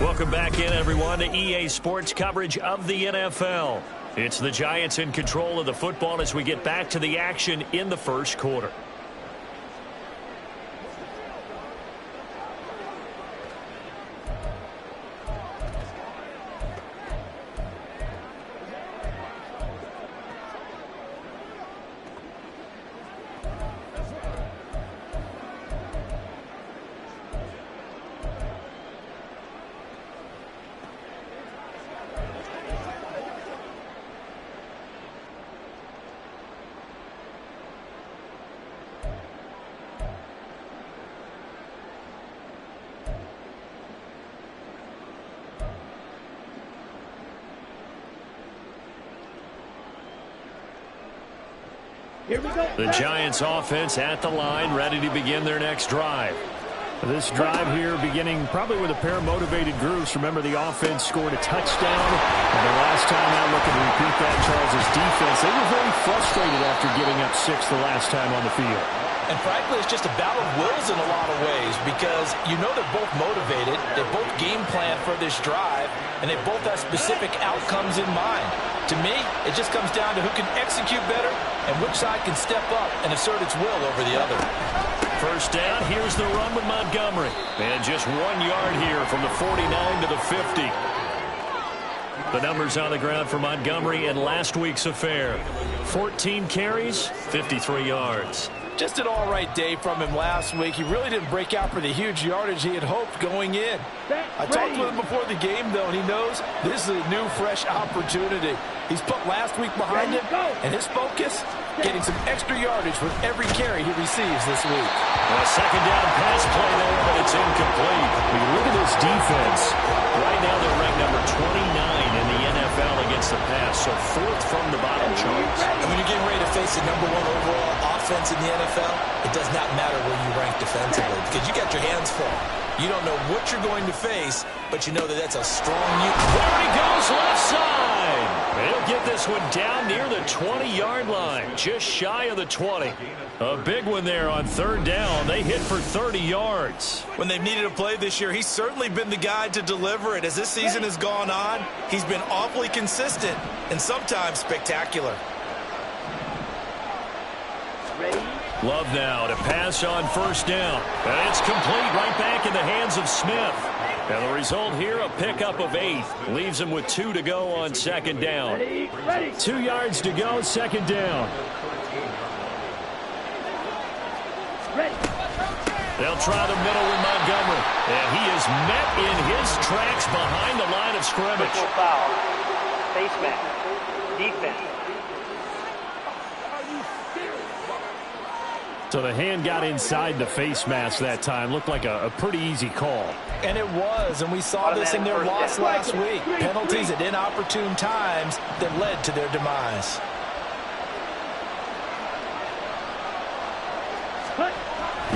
Welcome back in, everyone, to EA Sports coverage of the NFL. It's the Giants in control of the football as we get back to the action in the first quarter. The Giants offense at the line, ready to begin their next drive. This drive here beginning probably with a pair of motivated groups. Remember, the offense scored a touchdown. And the last time out, looking to repeat that, Charles' defense, they were very frustrated after giving up 6 the last time on the field. And frankly, it's just a battle of wills in a lot of ways because you know they're both motivated, they both game plan for this drive, and they both have specific outcomes in mind. To me, it just comes down to who can execute better and which side can step up and assert its will over the other. First down, here's the run with Montgomery. And just 1 yard here from the 49 to the 50. The numbers on the ground for Montgomery in last week's affair. 14 carries, 53 yards. Just an all-right day from him last week. He really didn't break out for the huge yardage he had hoped going in. I talked with him before the game, though, and he knows this is a new, fresh opportunity. He's put last week behind him, and his focus, getting some extra yardage with every carry he receives this week. A second down pass play there, but it's incomplete. I mean, look at this defense. Right now they're ranked number 29 in the NFL against the pass, so 4th from the bottom charts. And when you're getting ready to face the number 1 overall offense in the NFL, it does not matter where you rank defensively because you got your hands full. You don't know what you're going to face, but you know that that's a strong unit. There he goes, left side. He'll get this one down near the 20-yard line, just shy of the 20. A big one there on 3rd down. They hit for 30 yards. When they've needed a play this year, he's certainly been the guy to deliver it. As this season has gone on, he's been awfully consistent and sometimes spectacular. Love now to pass on 1st down. And it's complete right back in the hands of Smith. And the result here, a pickup of 8. Leaves him with 2 to go on 2nd down. 2 yards to go, 2nd down. They'll try the middle with Montgomery. And he is met in his tracks behind the line of scrimmage. Foul. Face mask. Defense. So the hand got inside the face mask that time. Looked like a pretty easy call. And it was, and we saw this in their loss last week. Penalties at inopportune times that led to their demise.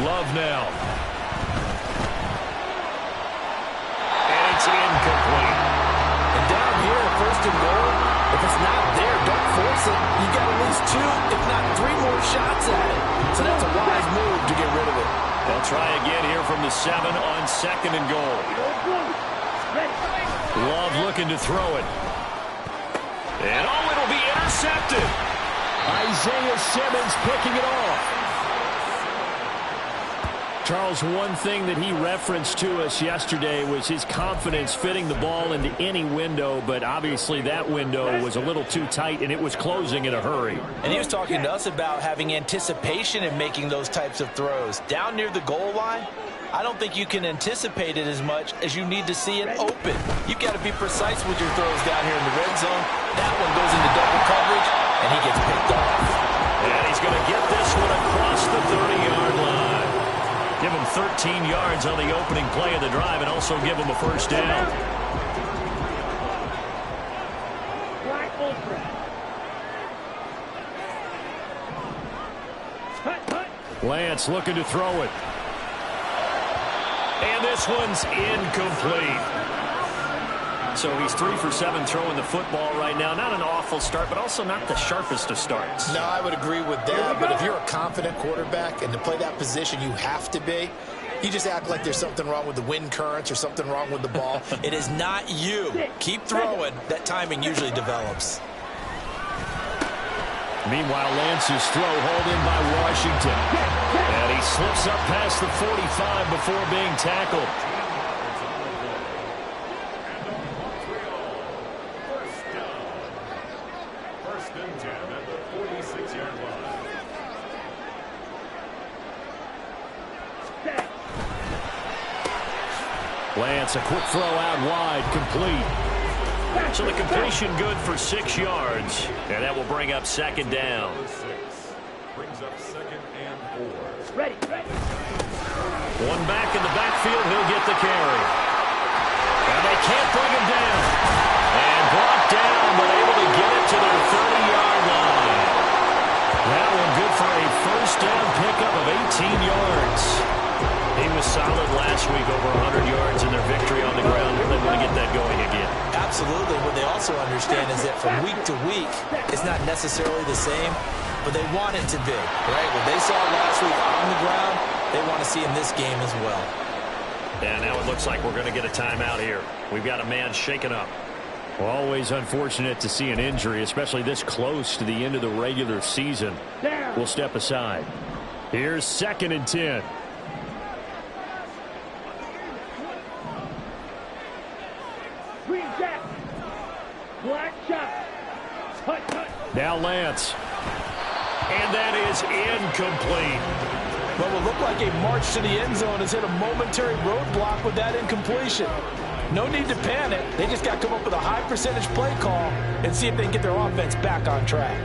Love now. And it's incomplete. And down here at 1st and goal, if it's not there, don't force it. You got at least 2, if not 3 more shots at it. So that's a wise move to get rid of it. They'll try again here from the 7 on 2nd and goal. Love looking to throw it. And it'll be intercepted. Isaiah Simmons picking it off. Charles, one thing that he referenced to us yesterday was his confidence fitting the ball into any window, but obviously that window was a little too tight, and it was closing in a hurry. And he was talking to us about having anticipation in making those types of throws. Down near the goal line, I don't think you can anticipate it as much as you need to see it open. You've got to be precise with your throws down here in the red zone. That one goes into double coverage, and he gets picked off. And he's going to get this one across the 30-yard line. Give him 13 yards on the opening play of the drive and also give him a 1st down. Lance looking to throw it. And this one's incomplete. So he's 3 for 7 throwing the football right now. Not an awful start, but also not the sharpest of starts. No, I would agree with that. But if you're a confident quarterback and to play that position, you have to be. You just act like there's something wrong with the wind currents or something wrong with the ball. It is not you. Keep throwing. That timing usually develops. Meanwhile, Lance's throw hauled in by Washington. And he slips up past the 45 before being tackled. First and 10 at the 46-yard line. Lance, a quick throw out wide, complete. So the completion good for 6 yards. And that will bring up second down. Brings up second and 4. Ready. One back in the backfield. He'll get the carry. And they can't bring him down. And brought down, but able to get it to their 30-yard line. That one good for a first down pickup of 18 yards. He was solid last week, over 100 yards in their victory on the ground. They want to get that going again. Absolutely. What they also understand is that from week to week, it's not necessarily the same, but they want it to be, right? What they saw last week on the ground, they want to see in this game as well. And now it looks like we're going to get a timeout here. We've got a man shaken up. Always unfortunate to see an injury, especially this close to the end of the regular season. We'll step aside. Here's second and 10. Now Lance. And that is incomplete. What will look like a march to the end zone has hit a momentary roadblock with that incompletion. No need to panic. They just got to come up with a high percentage play call and see if they can get their offense back on track.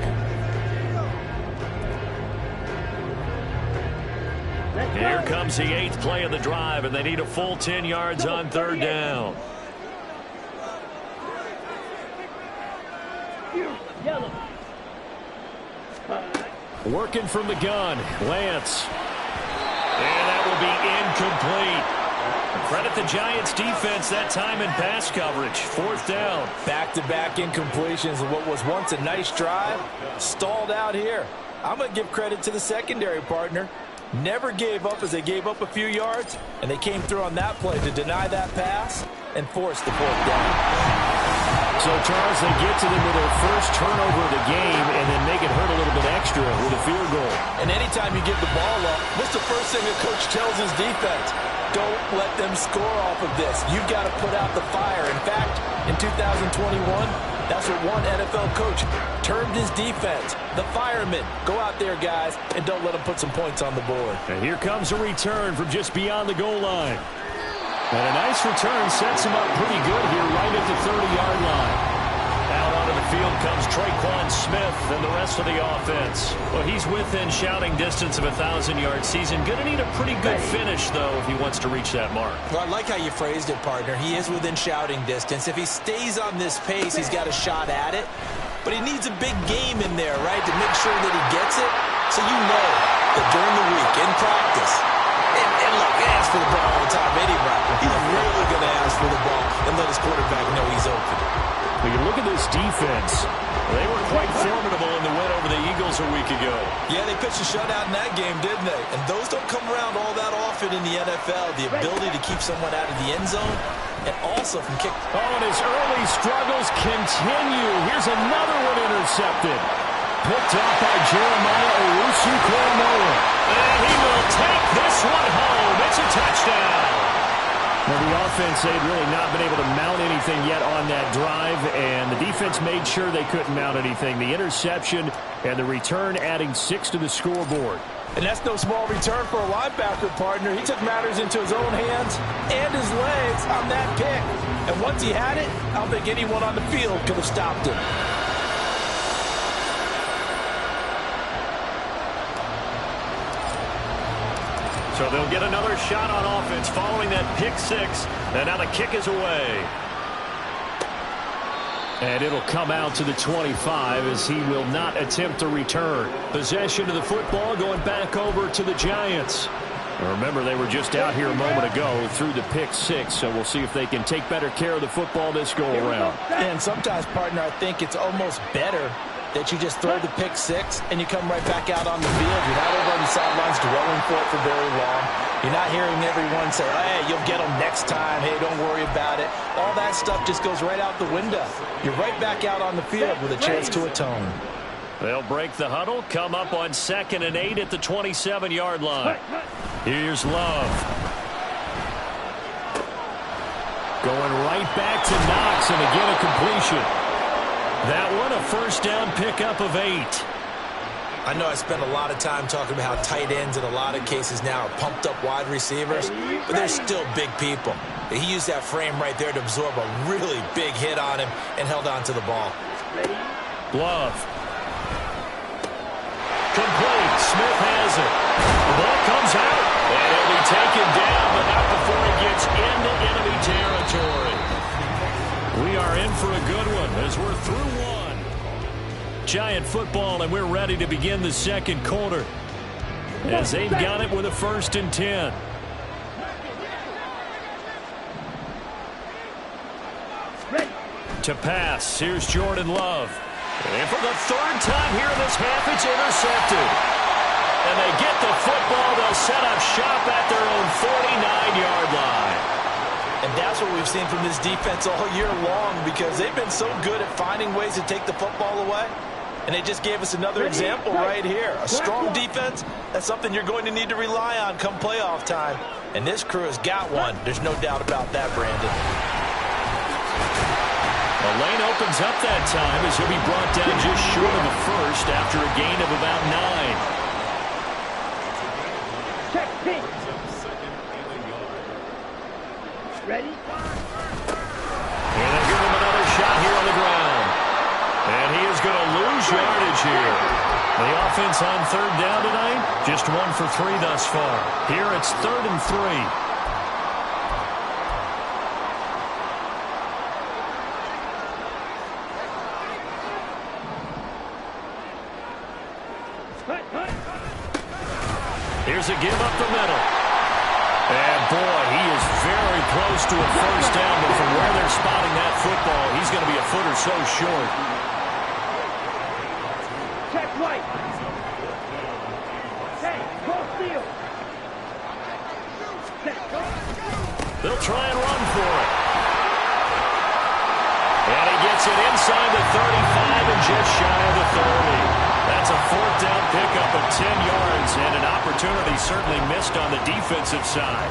Here comes the 8th play of the drive, and they need a full 10 yards on third down. Working from the gun, Lance. And that will be incomplete. Credit the Giants defense that time in pass coverage. Fourth down. Back-to-back incompletions of what was once a nice drive. Stalled out here. I'm going to give credit to the secondary partner. Never gave up as they gave up a few yards, and they came through on that play to deny that pass and force the fourth down. So, Charles, they get to them with their first turnover of the game and then make it hurt a little bit extra with a field goal. And anytime you give the ball up, what's the first thing a coach tells his defense? Don't let them score off of this. You've got to put out the fire. In fact, in 2021, that's what one NFL coach termed his defense. The firemen. Go out there, guys, and don't let them put some points on the board. And here comes a return from just beyond the goal line. And a nice return sets him up pretty good here right at the 30-yard line. Out onto the field comes Traquan Smith and the rest of the offense. Well, he's within shouting distance of a 1,000-yard season. Going to need a pretty good finish, though, if he wants to reach that mark. Well, I like how you phrased it, partner. He is within shouting distance. If he stays on this pace, he's got a shot at it. But he needs a big game in there, right, to make sure that he gets it. So you know that during the week, in practice, and look, ask for the ball all the time anyway. He's really going to ask for the ball and let his quarterback know he's open. When you look at this defense, they were quite formidable in the win over the Eagles a week ago. Yeah, they pitched a shutout in that game, didn't they? And those don't come around all that often in the NFL. The ability to keep someone out of the end zone and also from kick. Oh, and his early struggles continue. Here's another one intercepted. Picked off by Jeremiah Owusu-Koramoah. And he will take this one home. It's a touchdown. Now, the offense, they'd really not been able to mount anything yet on that drive, and the defense made sure they couldn't mount anything. The interception and the return adding 6 to the scoreboard. And that's no small return for a linebacker, partner. He took matters into his own hands and his legs on that pick. And once he had it, I don't think anyone on the field could have stopped him. So they'll get another shot on offense following that pick 6. And now the kick is away. And it'll come out to the 25 as he will not attempt to return. Possession of the football going back over to the Giants. Remember, they were just out here a moment ago through the pick 6, so we'll see if they can take better care of the football this go-around. And sometimes, partner, I think it's almost better that you just throw the pick six and you come right back out on the field. You're not over on the sidelines dwelling for it for very long. You're not hearing everyone say, hey, you'll get them next time. Hey, don't worry about it. All that stuff just goes right out the window. You're right back out on the field with a chance to atone. They'll break the huddle, come up on 2nd and 8 at the 27-yard line. Here's Love. Going right back to Knox, and again a completion. That one a first down pickup of 8. I know I spend a lot of time talking about how tight ends in a lot of cases now are pumped up wide receivers, but they're still big people. He used that frame right there to absorb a really big hit on him and held on to the ball. Love. Complete. Smith has it. The ball comes out, and it'll be taken down, but not before it gets into enemy territory. We are in for a good one as we're through one. Giant football, and we're ready to begin the second quarter as they've got it with a 1st and 10. To pass, here's Jordan Love. And for the 3rd time here in this half, it's intercepted. And they get the football. They'll set up shop at their own 49-yard line. And that's what we've seen from this defense all year long, because they've been so good at finding ways to take the football away. And they just gave us another example right here. A strong defense, that's something you're going to need to rely on come playoff time. And this crew has got one. There's no doubt about that, Brandon. The lane opens up that time as he'll be brought down just short of the first after a gain of about 9. Check, pink. Ready? And they'll give him another shot here on the ground. And he is going to lose yardage here. The offense on 3rd down tonight, just 1 for 3 thus far. Here it's 3rd and 3. Here's a give up the middle. And, boy, he is very close to a first down, but from where they're spotting that football, he's going to be a foot or so short. Check right. Hey, cross field. They'll try and run for it. And he gets it inside the 35 and just shy of the 30. That's a 4th down pickup of 10 yards, and an opportunity certainly missed on the defensive side.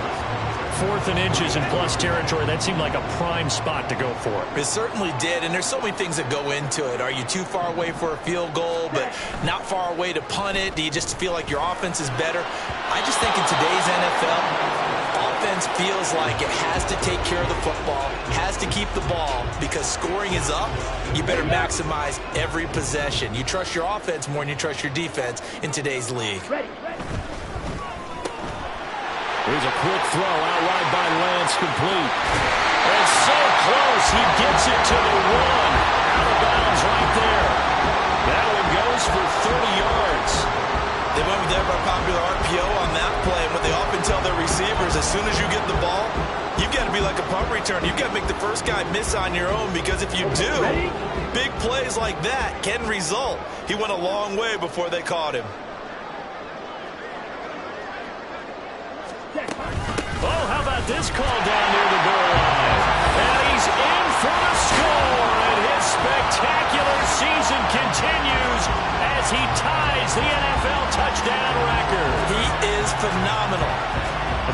4th and inches in plus territory, that seemed like a prime spot to go for. It certainly did, and there's so many things that go into it. Are you too far away for a field goal, but not far away to punt it? Do you just feel like your offense is better? I just think in today's NFL, offense feels like it has to take care of the football, has to keep the ball, because scoring is up. You better maximize every possession. You trust your offense more than you trust your defense in today's league. Here's a quick throw out wide by Lance, complete. And so close, he gets it to the 1. Out of bounds right there. That one goes for 30 yards. They went with their popular RPO on that play, and what they often tell their receivers, as soon as you get the ball, you've got to be like a punt return. You've got to make the first guy miss on your own, because if you do, big plays like that can result. He went a long way before they caught him. Oh, how about this call down near the goal line? And he's in for the score, and his spectacular season continues as he ties the NFL touchdown record. He is phenomenal.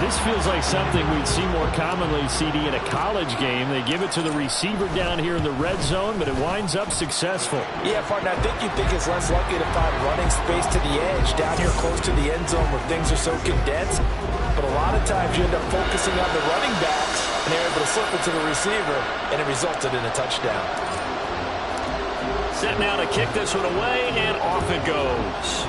This feels like something we'd see more commonly, CD, in a college game. They give it to the receiver down here in the red zone, but it winds up successful. Yeah, partner, I think you think it's less likely to find running space to the edge down here close to the end zone where things are so condensed. But a lot of times you end up focusing on the running backs, and they're able to slip it to the receiver, and it resulted in a touchdown. Set now to kick this one away, and off it goes.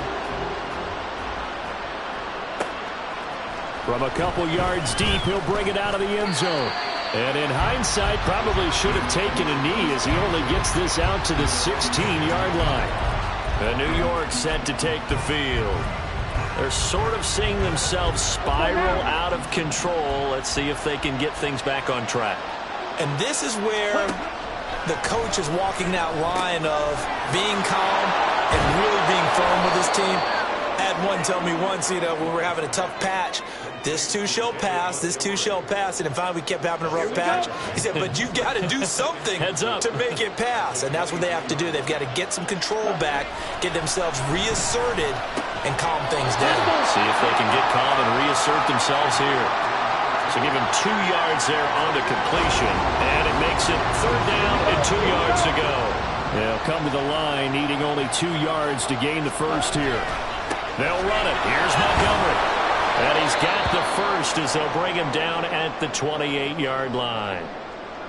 From a couple yards deep, he'll bring it out of the end zone. And in hindsight, probably should have taken a knee as he only gets this out to the 16-yard line. And New York set to take the field. They're sort of seeing themselves spiral out of control. Let's see if they can get things back on track. And this is where the coach is walking that line of being calm and really being firm with his team. I had one tell me once, when we were having a tough patch, this too shall pass, this too shall pass. And finally we kept having a rough patch. He said, but you've got to do something to make it pass. And that's what they have to do. They've got to get some control back, get themselves reasserted, and calm things down. See if they can get calm and reassert themselves here. So give him 2 yards there on the completion. And it makes it 3rd down and 2 yards to go. They'll come to the line, needing only 2 yards to gain the first here. They'll run it. Here's Montgomery. And he's got the first as they'll bring him down at the 28-yard line.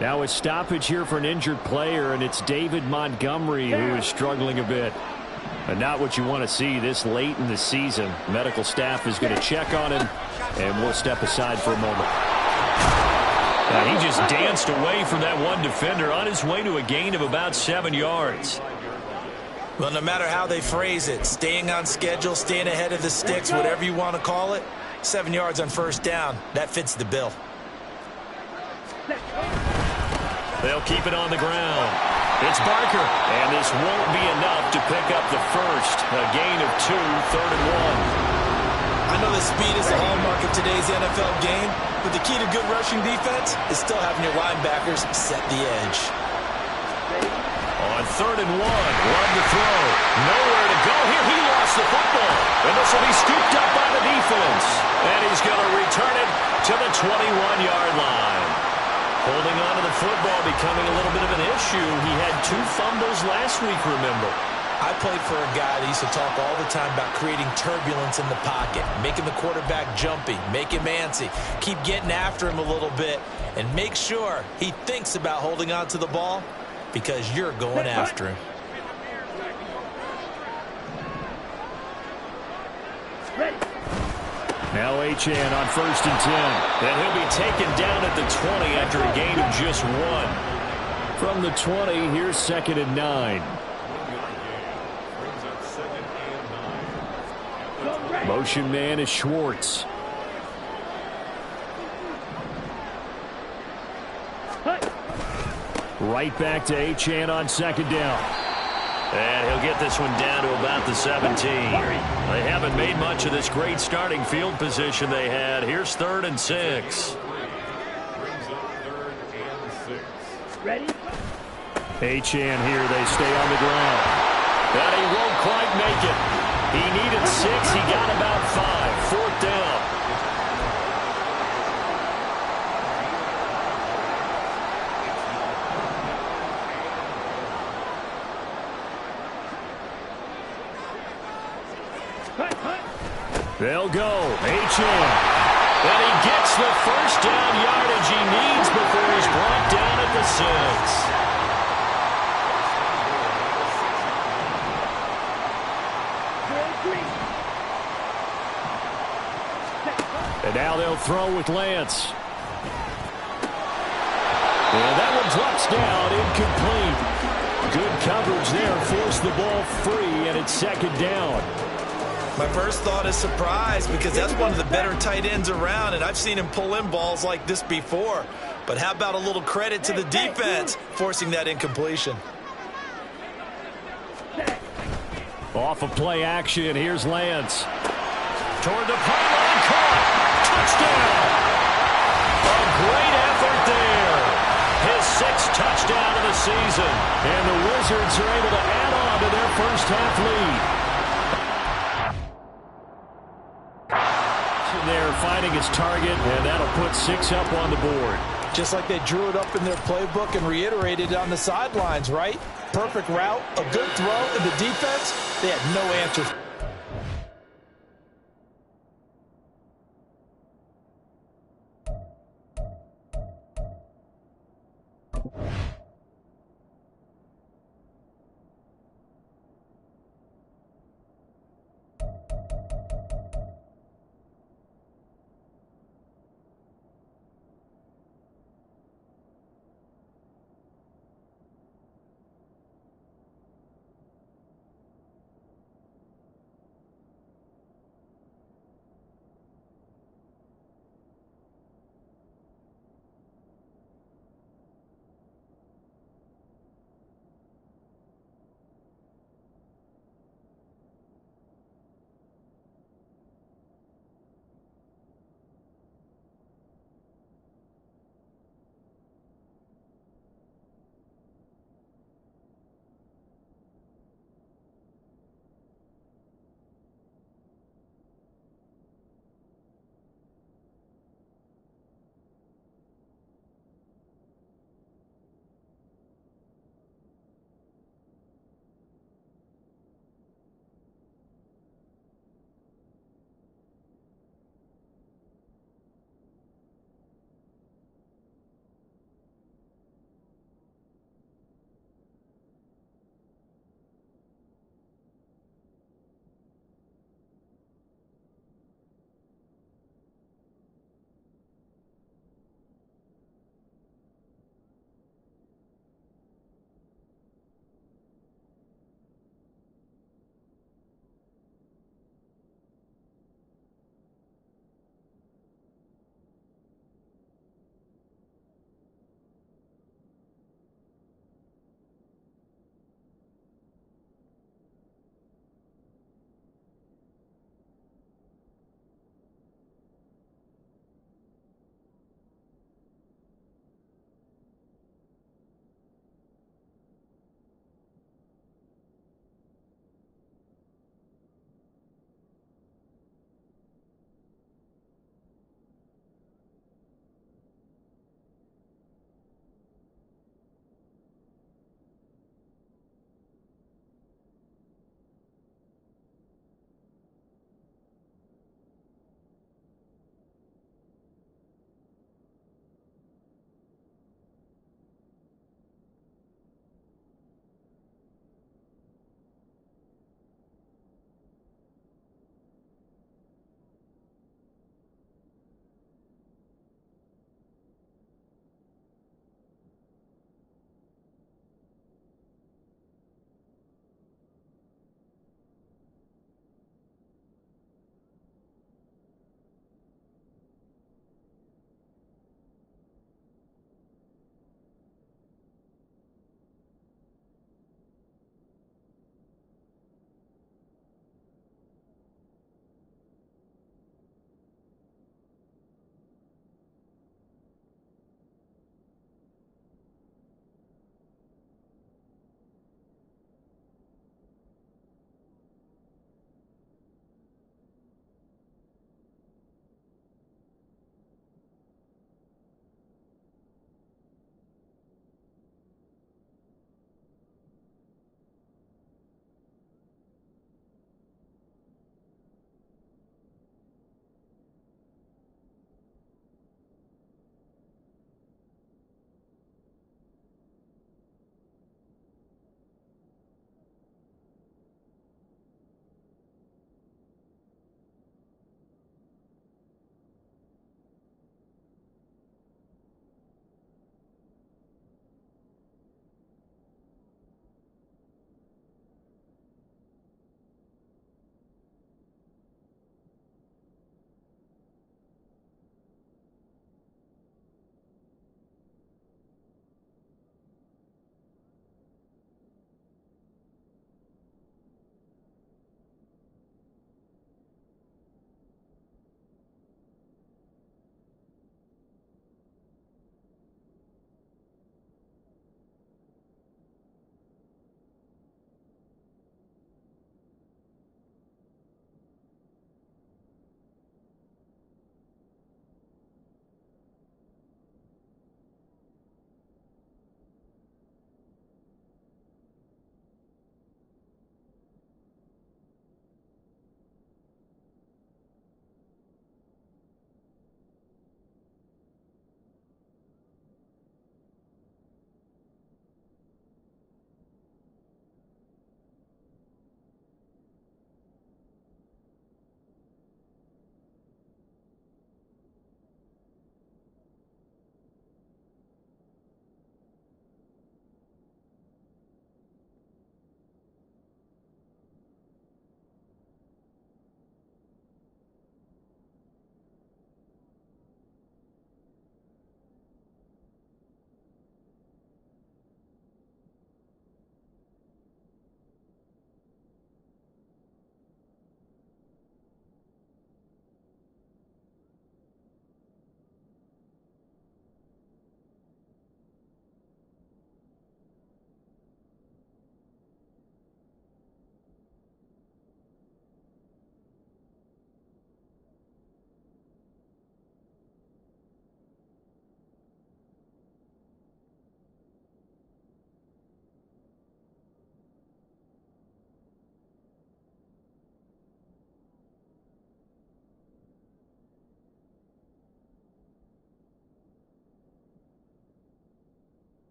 Now a stoppage here for an injured player, and it's David Montgomery who is struggling a bit. And not what you want to see this late in the season. Medical staff is going to check on him, and we'll step aside for a moment. He just danced away from that one defender on his way to a gain of about 7 yards. Well, no matter how they phrase it, staying on schedule, staying ahead of the sticks, whatever you want to call it, 7 yards on 1st down, that fits the bill. They'll keep it on the ground. It's Barker, and this won't be enough to pick up the first. A gain of 2, 3rd and 1. I know that speed is the hallmark of today's NFL game, but the key to good rushing defense is still having your linebackers set the edge. On 3rd and 1, run to throw. Nowhere to go here. He lost the football. And this will be scooped up by the defense. And he's going to return it to the 21-yard line. Holding on to the football becoming a little bit of an issue. He had 2 fumbles last week, remember. I played for a guy that used to talk all the time about creating turbulence in the pocket, making the quarterback jumpy, make him antsy, keep getting after him a little bit, and make sure he thinks about holding on to the ball because you're going after him. Now Achane on 1st and 10. And he'll be taken down at the 20 after a gain of just 1. From the 20, here's 2nd and 9. Motion man is Schwartz. Right back to Achane on 2nd down. And he'll get this one down to about the 17. They haven't made much of this great starting field position they had. Here's 3rd and 6. Ready? Achane here. They stay on the ground. But he won't quite make it. He needed 6. He got about 5. 4th down. They'll go. Achane. And he gets the 1st down yardage he needs before he's brought down at the 6. And now they'll throw with Lance. And that one drops down, incomplete. Good coverage there, forced the ball free, and it's 2nd down. My first thought is surprise because that's one of the better tight ends around, and I've seen him pull in balls like this before. But how about a little credit to the defense forcing that incompletion? Off of play action, here's Lance. Toward the pylon, caught. Touchdown. A great effort there. His 6th touchdown of the season. And the Wizards are able to add on to their first half lead. There finding his target, and that'll put 6 up on the board. Just like they drew it up in their playbook and reiterated on the sidelines, right? Perfect route, a good throw, and the defense, they had no answer.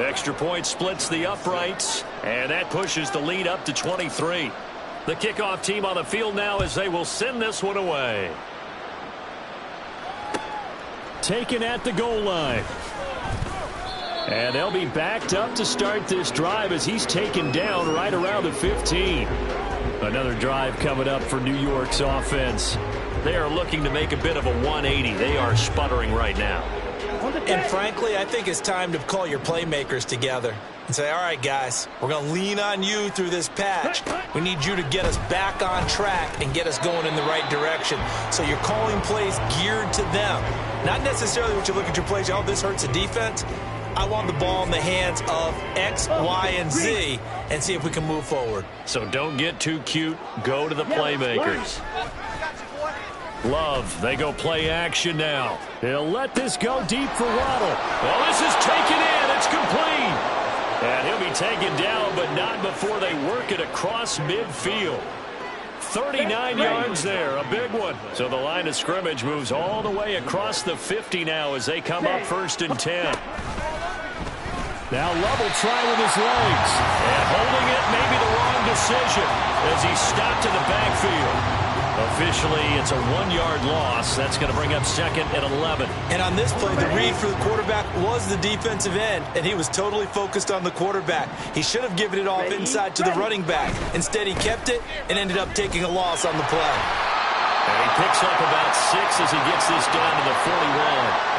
Extra point splits the uprights, and that pushes the lead up to 23. The kickoff team on the field now as they will send this one away. Taken at the goal line. And they'll be backed up to start this drive as he's taken down right around the 15. Another drive coming up for New York's offense. They are looking to make a bit of a 180. They are sputtering right now. And frankly, I think it's time to call your playmakers together and say, all right, guys, we're going to lean on you through this patch. We need you to get us back on track and get us going in the right direction. So you're calling plays geared to them. Not necessarily what you look at your plays, oh, this hurts the defense. I want the ball in the hands of X, Y, and Z and see if we can move forward. So don't get too cute. Go to the playmakers. Love, they go play action now. He'll let this go deep for Waddle. Well, this is taken in. It's complete. And he'll be taken down, but not before they work it across midfield. 39 yards there, a big one. So the line of scrimmage moves all the way across the 50 now as they come up 1st and 10. Now Love will try with his legs. And holding it may be the wrong decision as he stopped in the backfield. Officially, it's a 1-yard loss. That's going to bring up 2nd and 11. And on this play, the read for the quarterback was the defensive end, and he was totally focused on the quarterback. He should have given it off inside to the running back. Instead, he kept it and ended up taking a loss on the play. And he picks up about 6 as he gets this down to the 41.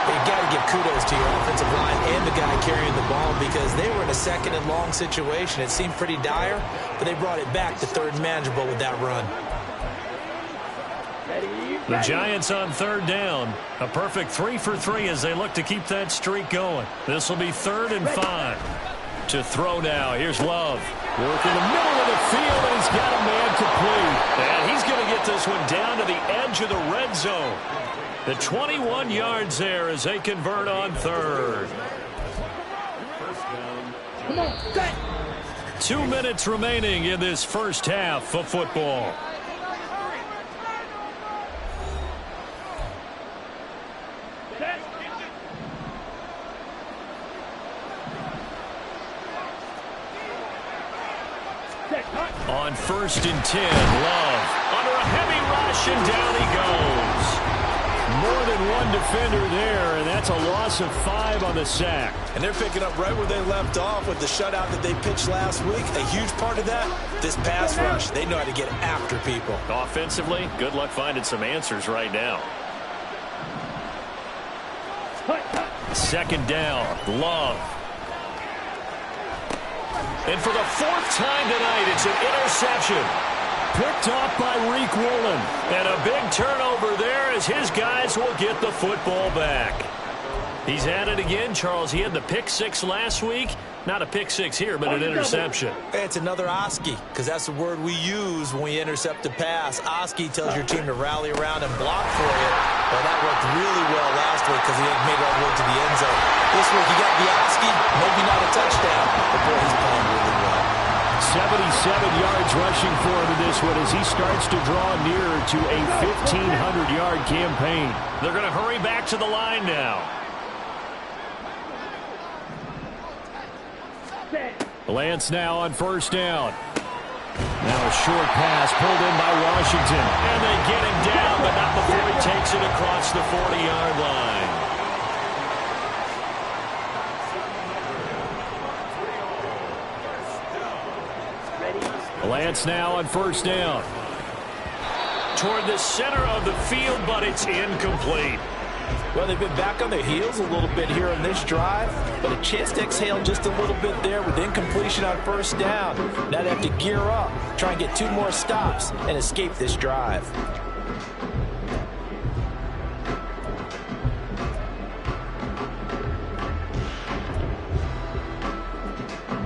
You got to give kudos to your offensive line and the guy carrying the ball because they were in a 2nd and long situation. It seemed pretty dire, but they brought it back to 3rd and manageable with that run. The Giants on 3rd down. A perfect 3 for 3 as they look to keep that streak going. This will be 3rd and 5. To throw now. Here's Love. Work in the middle of the field, and he's got a man complete. And he's going to get this one down to the edge of the red zone. The 21 yards there as they convert on 3rd. Come on, set. 2 minutes remaining in this first half of football. On 1st and 10, Love under a heavy rush, and down he goes. More than one defender there, and that's a loss of 5 on the sack. And they're picking up right where they left off with the shutout that they pitched last week. A huge part of that, this pass rush. They know how to get after people. Offensively, good luck finding some answers right now. 2nd down, Love. And for the 4th time tonight, it's an interception. Picked off by Reek Woolen. And a big turnover there as his guys will get the football back. He's at it again, Charles. He had the pick 6 last week. Not a pick 6 here, but an interception. It's another Oski, because that's the word we use when we intercept a pass. Oski tells your team to rally around and block for you. Well, that worked really well last week because he made it all the way to the end zone. This week he got the Oski, maybe not a touchdown, but boy, he's playing really well. 77 yards rushing for him in this one as he starts to draw nearer to a 1,500-yard campaign. They're going to hurry back to the line now. Lance now on 1st down. Now a short pass pulled in by Washington. And they get him down, but not before he takes it across the 40-yard line. Lance now on 1st down. Toward the center of the field, but it's incomplete. Well, they've been back on their heels a little bit here on this drive, but a chance to exhale just a little bit there with incompletion on 1st down. Now they have to gear up, try and get 2 more stops, and escape this drive.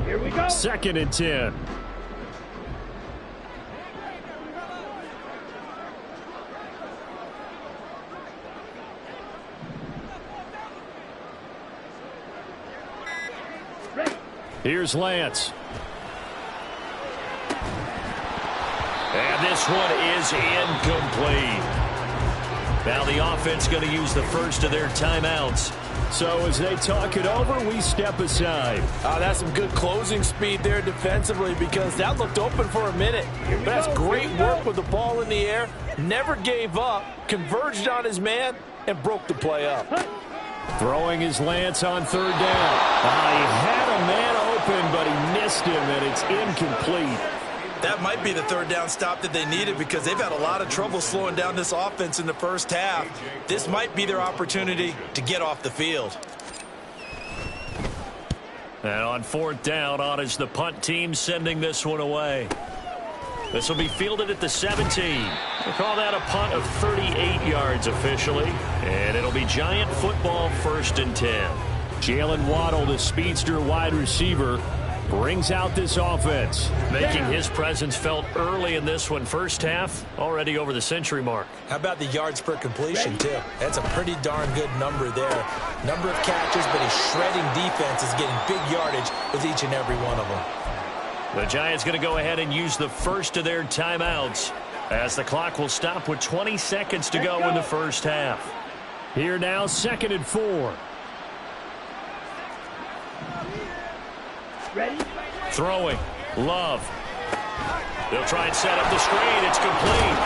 Here we go. 2nd and 10. Here's Lance. And this one is incomplete. Now the offense going to use the first of their timeouts So as they talk it over, we step aside. That's some good closing speed there defensively because that looked open for a minute. But that's great work with the ball in the air. Never gave up, converged on his man, and broke the play up. Throwing his lance on third down. He had a man open, but he missed him, and it's incomplete. That might be the third down stop that they needed because they've had a lot of trouble slowing down this offense in the first half. This might be their opportunity to get off the field. And on fourth down, on is the punt team sending this one away. This will be fielded at the 17. We'll call that a punt of 38 yards officially. And it'll be Giant football, 1st and 10. Jalen Waddle, the speedster wide receiver, brings out this offense. Making his presence felt early in this one. First half, already over the century mark. How about the yards per completion, too? That's a pretty darn good number there. Number of catches, but a shredding defense is getting big yardage with each and every one of them. The Giants going to go ahead and use the first of their timeouts as the clock will stop with 20 seconds to go in the first half. Here now, 2nd and 4. Ready? Throwing. Love. They'll try and set up the screen. It's complete.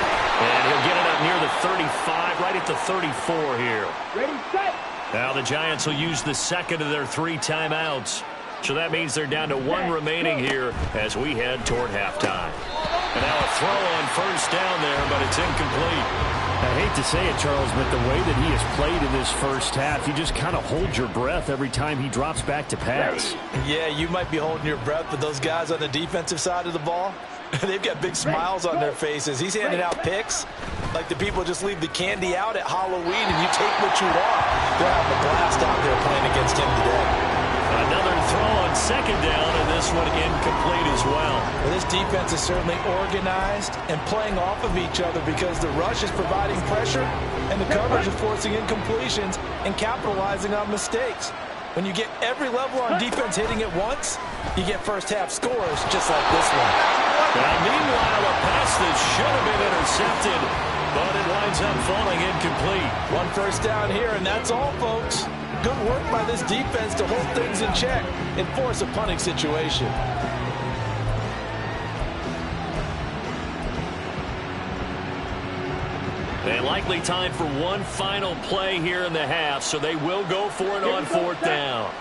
And he'll get it up near the 35, right at the 34 here. Ready, set. Now the Giants will use the second of their 3 timeouts. So that means they're down to 1 remaining here as we head toward halftime. And now a throw on first down there, but it's incomplete. I hate to say it, Charles, but the way that he has played in this first half, you just kind of hold your breath every time he drops back to pass. Yeah, you might be holding your breath, but those guys on the defensive side of the ball, they've got big smiles on their faces. He's handing out picks like the people just leave the candy out at Halloween and you take what you want. They're having a blast out there playing against him today. Another throw on second down, and this one incomplete as well. Well, this defense is certainly organized and playing off of each other because the rush is providing pressure and the coverage is forcing incompletions and capitalizing on mistakes. When you get every level on defense hitting at once, you get first half scores just like this one. Now, meanwhile, a pass that should have been intercepted, but it winds up falling incomplete. 1 first down here, and that's all, folks. Good work by this defense to hold things in check and force a punting situation. And likely time for one final play here in the half, so they will go for it on fourth down.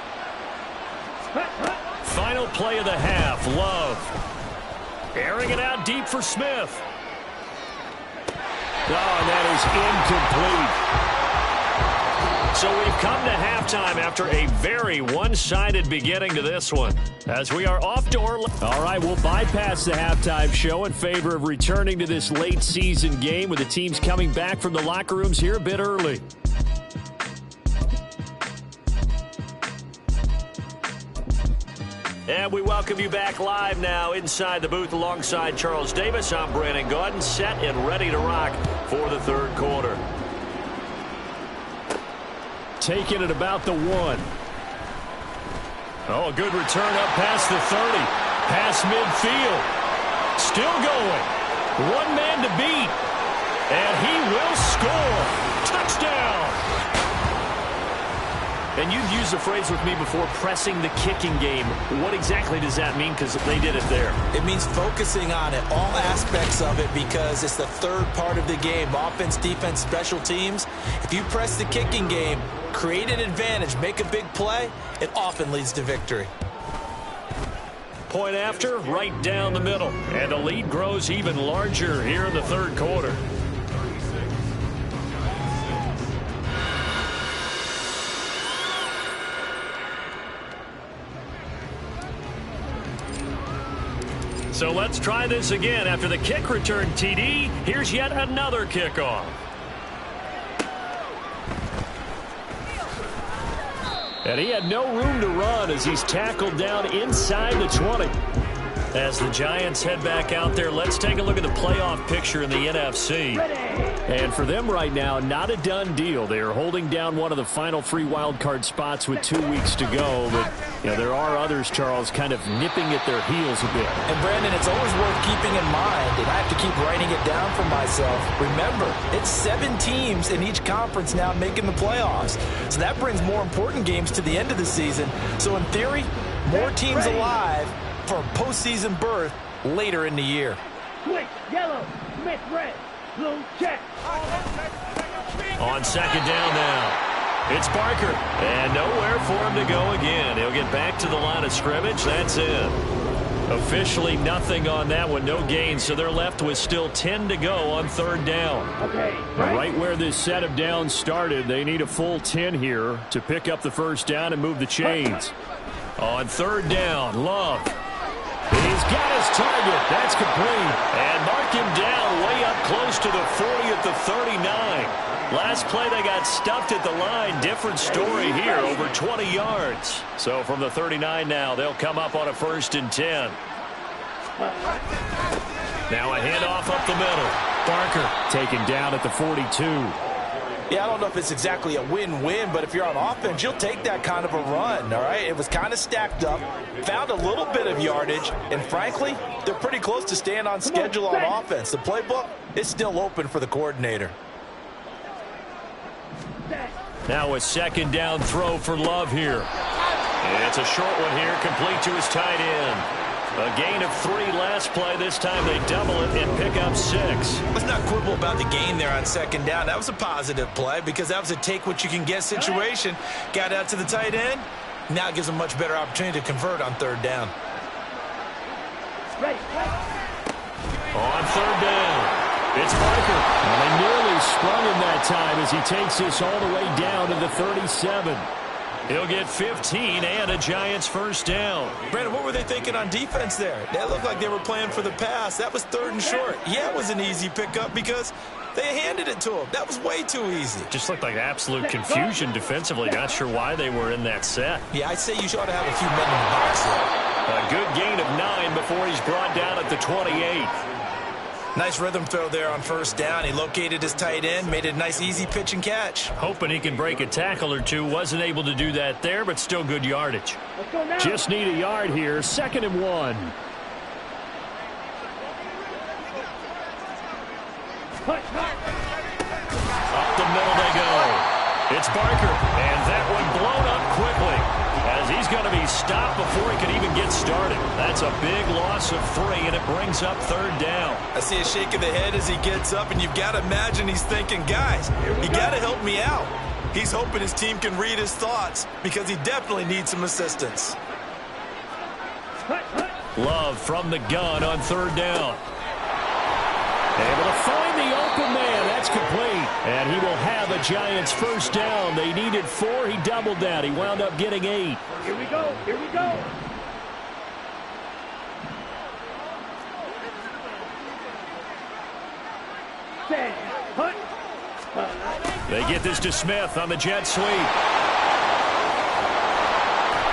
Final play of the half, Love. Airing it out deep for Smith. Oh, and that is incomplete. So we've come to halftime after a very one-sided beginning to this one. As we are off to Orlando. All right, we'll bypass the halftime show in favor of returning to this late season game with the teams coming back from the locker rooms here a bit early. And we welcome you back live now inside the booth alongside Charles Davis. I'm Brandon Gaudin, set and ready to rock for the third quarter. Taking it about the 1. Oh, a good return up past the 30. Past midfield. Still going. One man to beat. And he will score. Touchdown. And you've used the phrase with me before, pressing the kicking game. What exactly does that mean? Because they did it there. It means focusing on it, all aspects of it, because it's the third part of the game. Offense, defense, special teams. If you press the kicking game, create an advantage, make a big play, it often leads to victory. Point after, right down the middle. And the lead grows even larger here in the third quarter. So let's try this again. After the kick return TD, here's yet another kickoff. And he had no room to run as he's tackled down inside the 20. As the Giants head back out there, let's take a look at the playoff picture in the NFC. And for them right now, not a done deal. They are holding down one of the final 3 wild card spots with 2 weeks to go, but You know, there are others, Charles, kind of nipping at their heels a bit. And, Brandon, it's always worth keeping in mind, and I have to keep writing it down for myself. Remember, it's 7 teams in each conference now making the playoffs. So that brings more important games to the end of the season. So, in theory, more teams alive for a postseason berth later in the year. Switch, yellow, Smith, red, blue, check. On second down now. It's Barker, and nowhere for him to go again. He'll get back to the line of scrimmage. That's it. Officially nothing on that one, no gain, so they're left with still 10 to go on third down. Okay. Right where this set of downs started, they need a full 10 here to pick up the first down and move the chains. On third down, Love. He's got his target. That's complete. And mark him down way up close to the 40 at the 39. Last play, they got stuffed at the line. Different story here, over 20 yards. So from the 39 now, they'll come up on a 1st and 10. Now a handoff up the middle. Barker taken down at the 42. Yeah, I don't know if it's exactly a win-win, but if you're on offense, you'll take that kind of a run, all right? It was kind of stacked up, found a little bit of yardage, and frankly, they're pretty close to staying on schedule on offense. The playbook is still open for the coordinator. Now a second down throw for Love here. And it's a short one here, complete to his tight end. A gain of 3 last play. This time they double it and pick up 6. Let's not quibble about the gain there on second down. That was a positive play because that was a take-what-you-can-get situation. Got out to the tight end. Now it gives them a much better opportunity to convert on third down. On third down, it's Barker. Well, they nearly sprung him that time as he takes this all the way down to the 37. He'll get 15 and a Giants first down. Brandon, what were they thinking on defense there? That looked like they were playing for the pass. That was 3rd and short. Yeah, it was an easy pickup because they handed it to him. That was way too easy. Just looked like absolute confusion defensively. Not sure why they were in that set. Yeah, I'd say you should have a few men in the box there. A good gain of 9 before he's brought down at the 28. Nice rhythm throw there on first down. He located his tight end, made it a nice easy pitch and catch. Hoping he can break a tackle or two. Wasn't able to do that there, but still good yardage. Just need a yard here. 2nd and 1. Up the middle they go. It's Barker, and that one blown up quickly as he's going to be stopped before he can even get started. That's a big loss of 3, and it brings up third down. I see a shake of the head as he gets up, and you've got to imagine he's thinking, guys, you got to help me out. He's hoping his team can read his thoughts because he definitely needs some assistance. Love from the gun on third down. Able to find the open man. That's complete. And he will have a Giants first down. They needed 4. He doubled that. He wound up getting 8. Here we go. Here we go. They get this to Smith on the jet sweep.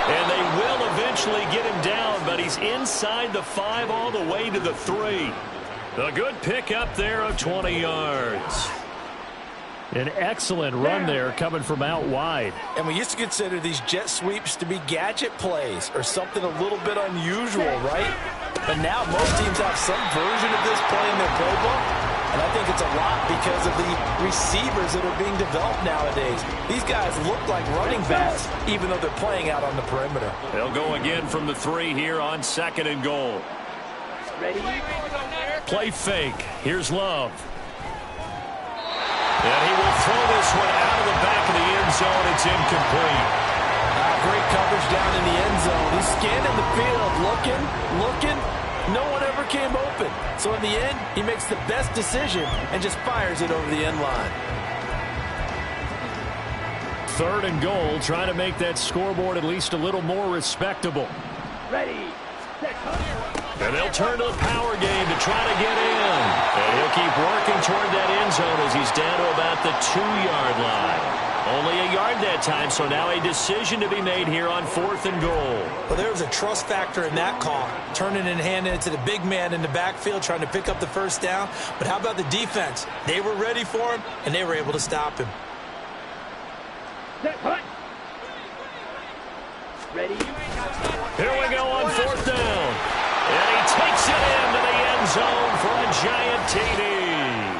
And they will eventually get him down, but he's inside the 5 all the way to the 3. A good pickup there of 20 yards. An excellent run there coming from out wide. And we used to consider these jet sweeps to be gadget plays or something a little bit unusual, right? But now most teams have some version of this play in their playbook. And I think it's a lot because of the receivers that are being developed nowadays. These guys look like running backs, even though they're playing out on the perimeter. They'll go again from the 3 here on 2nd and goal. Ready? Play fake. Here's Love. And he will throw this one out of the back of the end zone. It's incomplete. Great coverage down in the end zone. He's scanning the field, looking. No one ever came open. So in the end, he makes the best decision and just fires it over the end line. 3rd and goal, trying to make that scoreboard at least a little more respectable. Ready. Set. And they'll turn to the power game to try to get in. And he'll keep working toward that end zone as he's down to about the 2-yard line. Only a yard that time, so now a decision to be made here on 4th and goal. Well, there was a trust factor in that call. Turning and handing it to the big man in the backfield, trying to pick up the first down. But how about the defense? They were ready for him, and they were able to stop him. Set. Ready. TD.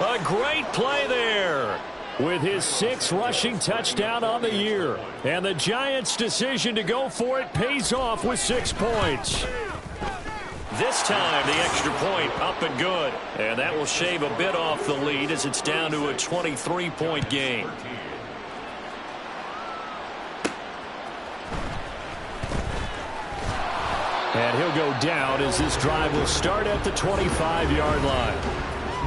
A great play there. With his 6th rushing touchdown on the year. And the Giants' decision to go for it pays off with 6 points. This time, the extra point up and good. And that will shave a bit off the lead as it's down to a 23-point game. And he'll go down as this drive will start at the 25-yard line.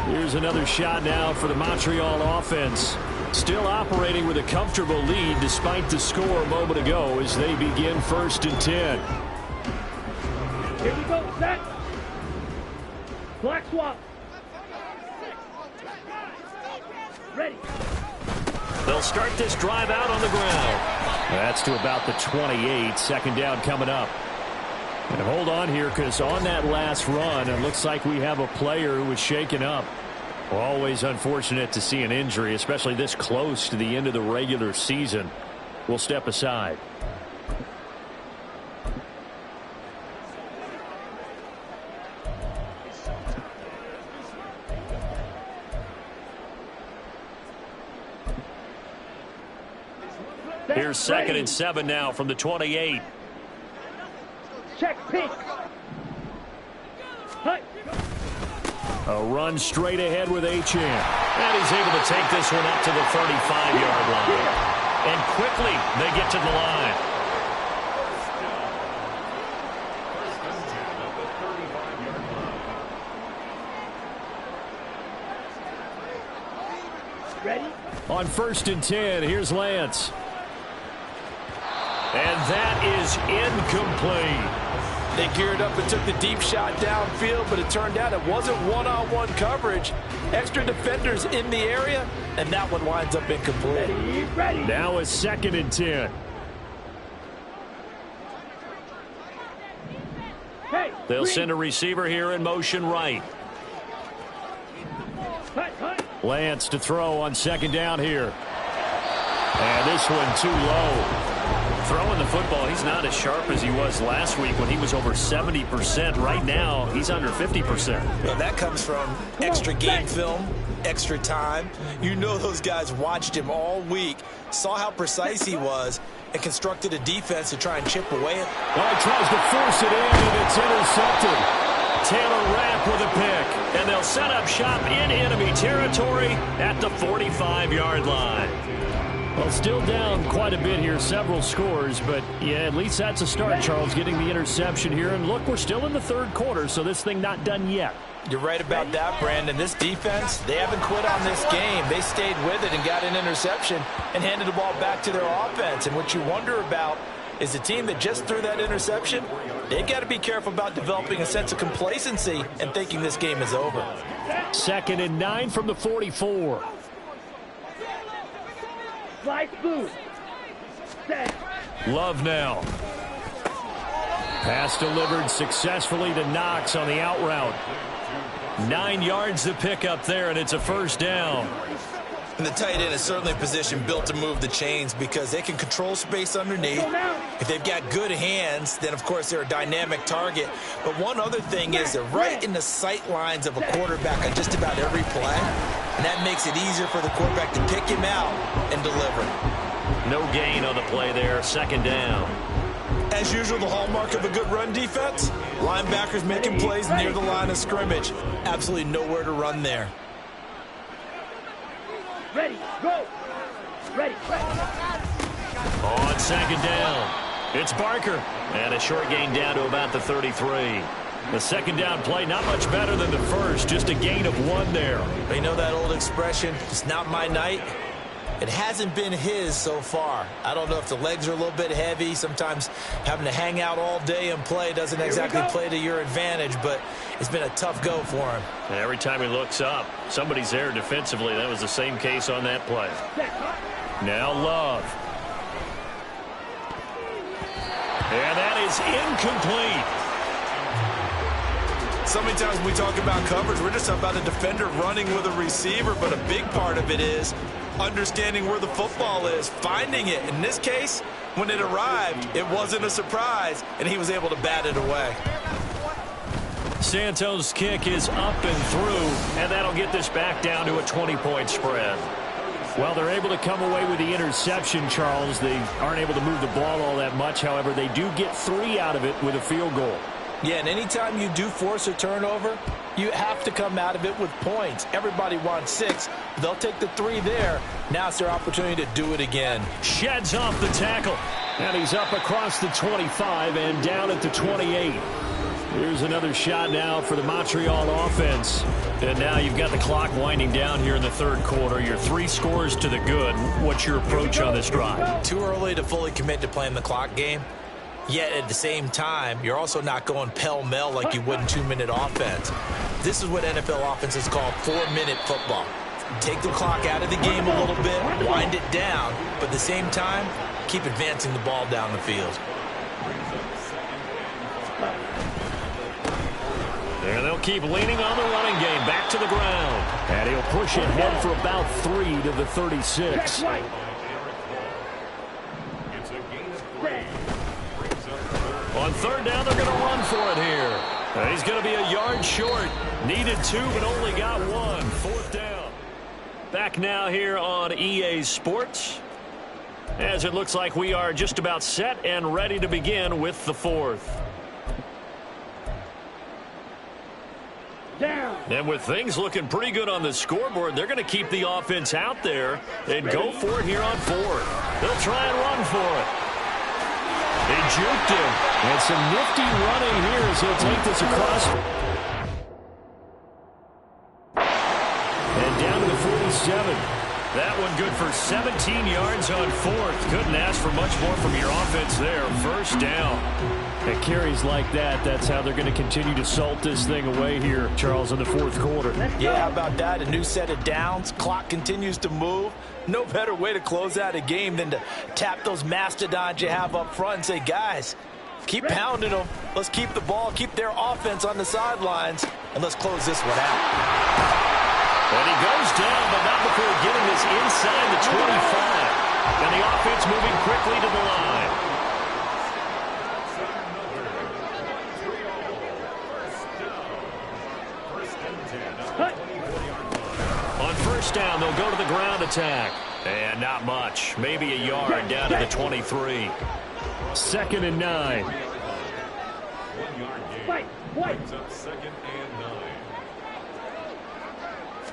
Here's another shot now for the Montreal offense. Still operating with a comfortable lead despite the score a moment ago as they begin 1st and 10. Here we go, set. Black swap. Ready. They'll start this drive out on the ground. That's to about the 28. 2nd down coming up. And hold on here because on that last run, it looks like we have a player who was shaken up. Always unfortunate to see an injury, especially this close to the end of the regular season. We'll step aside. Here's 2nd and 7 now from the 28. Check pitch. Hut. A run straight ahead with Achane. And he's able to take this one up to the 35-yard line. And quickly, they get to the line. Ready? On 1st and 10, here's Lance. And that is incomplete. They geared up and took the deep shot downfield, but it turned out it wasn't one-on-one coverage. Extra defenders in the area, and that one winds up incomplete. Ready. Now a 2nd and 10. Hey, They'll send a receiver here in motion right. Hut. Lance to throw on 2nd down here. And this one too low. Throwing the football, he's not as sharp as he was last week when he was over 70%. Right now, he's under 50%. Well, that comes from extra game film, extra time. You know those guys watched him all week, saw how precise he was, and constructed a defense to try and chip away at. Well, he tries to force it in, and it's intercepted. Taylor Rapp with a pick, and they'll set up shop in enemy territory at the 45-yard line. Well, still down quite a bit here, several scores, but yeah, at least that's a start, Charles, getting the interception here. And look, we're still in the 3rd quarter, so this thing not done yet. You're right about that, Brandon. This defense, they haven't quit on this game. They stayed with it and got an interception and handed the ball back to their offense. And what you wonder about is the team that just threw that interception, they've got to be careful about developing a sense of complacency and thinking this game is over. 2nd and 9 from the 44. Slide smooth. Set. Love now. Pass delivered successfully to Knox on the out route. 9 yards to pick up there, and it's a 1st down. And the tight end is certainly a position built to move the chains because they can control space underneath. If they've got good hands, then, of course, they're a dynamic target. But one other thing is they're right in the sight lines of a quarterback on just about every play. And that makes it easier for the quarterback to pick him out and deliver. No gain on the play there, 2nd down. As usual, the hallmark of a good run defense, linebackers making plays near the line of scrimmage. Absolutely nowhere to run there. Ready, go. Ready. On 2nd down, it's Barker. And a short gain down to about the 33. The 2nd down play, not much better than the first, just a gain of 1 there. You know that old expression, it's not my night? It hasn't been his so far. I don't know if the legs are a little bit heavy. Sometimes having to hang out all day and play doesn't exactly play to your advantage, but it's been a tough go for him. And every time he looks up, somebody's there defensively. That was the same case on that play. Now Love. And that is incomplete. So many times when we talk about coverage, we're just talking about a defender running with a receiver, but a big part of it is understanding where the football is, finding it. In this case, when it arrived, it wasn't a surprise, and he was able to bat it away. Santos' kick is up and through, and that'll get this back down to a 20-point spread. Well, they're able to come away with the interception, Charles. They aren't able to move the ball all that much. However, they do get 3 out of it with a field goal. Yeah, and anytime you do force a turnover, you have to come out of it with points. Everybody wants 6. They'll take the 3 there. Now it's their opportunity to do it again. Sheds off the tackle. And he's up across the 25 and down at the 28. Here's another shot now for the Montreal offense. And now you've got the clock winding down here in the third quarter. Your 3 scores to the good. What's your approach on this drive? Too early to fully commit to playing the clock game. Yet at the same time, you're also not going pell-mell like you would in 2-minute offense. This is what NFL offenses call 4-minute football. Take the clock out of the game a little bit, wind it down, but at the same time, keep advancing the ball down the field. And they'll keep leaning on the running game. Back to the ground. And he'll push it head for about 3 to the 36. On third down, they're going to run for it here. And he's going to be a yard short. Needed 2, but only got 1. 4th down. Back now here on EA Sports, as it looks like we are just about set and ready to begin with the 4th. Down. And with things looking pretty good on the scoreboard, they're going to keep the offense out there and go for it here on 4th. They'll try and run for it. They juked him. And some nifty running here as he'll take this across. And down to the 47. That one good for 17 yards on 4th. Couldn't ask for much more from your offense there. 1st down. And carries like that, that's how they're going to continue to salt this thing away here, Charles, in the 4th quarter. Yeah, how about that? A new set of downs. Clock continues to move. No better way to close out a game than to tap those mastodons you have up front and say, guys, keep pounding them. Let's keep the ball, keep their offense on the sidelines, and let's close this one out. And he goes down, but not before getting this inside the 25. And the offense moving quickly to the line. On 1st down, they'll go to the ground attack. And not much. Maybe a yard down to the 23. 2nd and 9. 1 yard gain. Brings up 2nd and 9.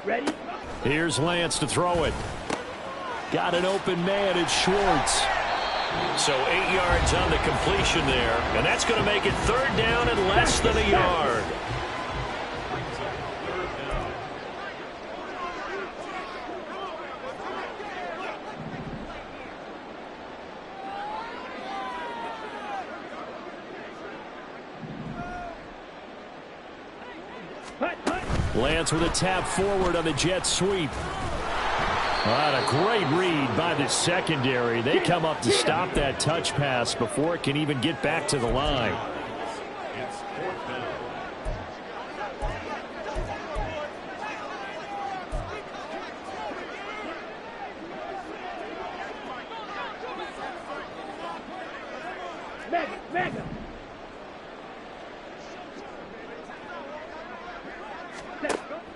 Ready? Here's Lance to throw it. Got an open man. It's Schwartz. So 8 yards on the completion there. And that's going to make it 3rd down and less than a yard. Lance with a tap forward on the jet sweep. What a great read by the secondary. They come up to stop that touch pass before it can even get back to the line. It's 4th down. Mega.